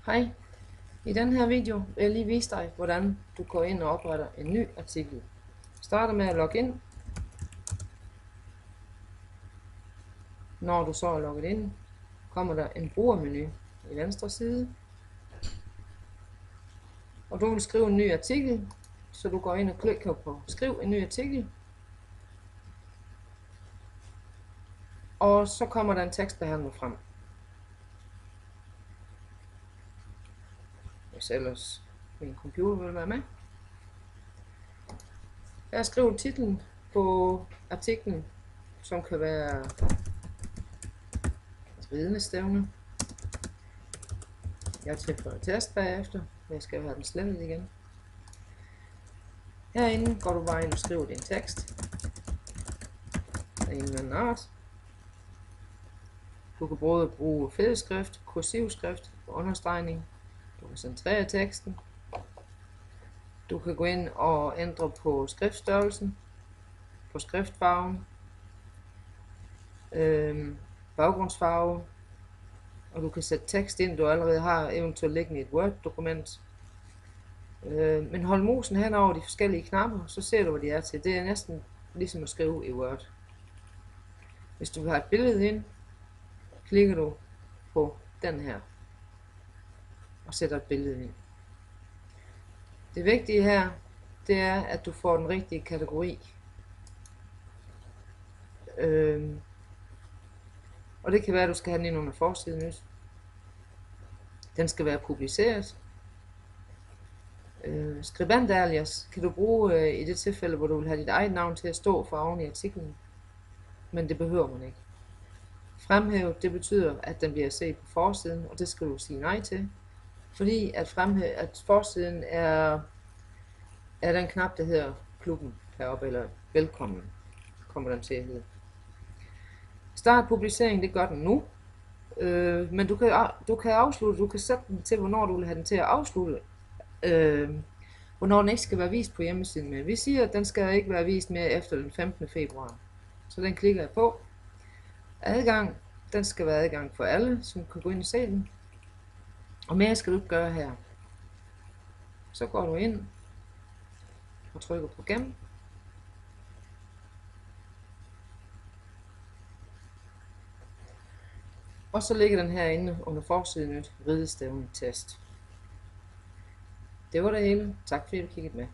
Hej, i den her video vil jeg lige vise dig, hvordan du går ind og opretter en ny artikel. Starter med at logge ind. Når du så er logget ind, kommer der en brugermenu i venstre side. Og du vil skrive en ny artikel, så du går ind og klikker på skriv en ny artikel. Og så kommer der en tekstbehandler frem. Hvis ellers min computer vil være med. Jeg skriver titlen på artiklen, som kan være et vidnestævne. Jeg tilføjer test bagefter, men jeg skal have den slettet igen. Herinde går du bare ind og skriver din tekst af en eller anden art. Du kan både bruge fedskrift, kursivskrift og understregning. Du kan centrere teksten. Du kan gå ind og ændre på skriftstørrelsen, på skriftfarven, baggrundsfarve, og du kan sætte tekst ind, du allerede har eventuelt liggende i et Word-dokument. Men hold musen hen over de forskellige knapper, så ser du, hvad de er til. Det er næsten ligesom at skrive i Word. Hvis du vil have et billede ind, klikker du på den her og sætter et billede ind. Det vigtige her, det er, at du får den rigtige kategori. Og det kan være, at du skal have den ind under forsiden nyt. Den skal være publiceret. Skribent alias kan du bruge i det tilfælde, hvor du vil have dit eget navn til at stå for oven i artiklen. Men det behøver man ikke. Fremhæv, det betyder, at den bliver set på forsiden, og det skal du sige nej til. Fordi at forsiden er den knap, der hedder klubben heroppe, eller velkommen, kommer den til at hedde. Start publicering, det gør den nu. Men du kan afslutte, du kan sætte den til, hvornår du vil have den til at afslutte. Hvornår den ikke skal være vist på hjemmesiden med. Vi siger, at den skal ikke være vist mere efter den 15. februar. Så den klikker jeg på. Adgang, den skal være adgang for alle, som kan gå ind og se den. Og mere skal du ikke gøre her. Så går du ind og trykker på gem. Og så ligger den herinde under forsiden nyt ridestævne test. Det var det hele. Tak fordi du kiggede med.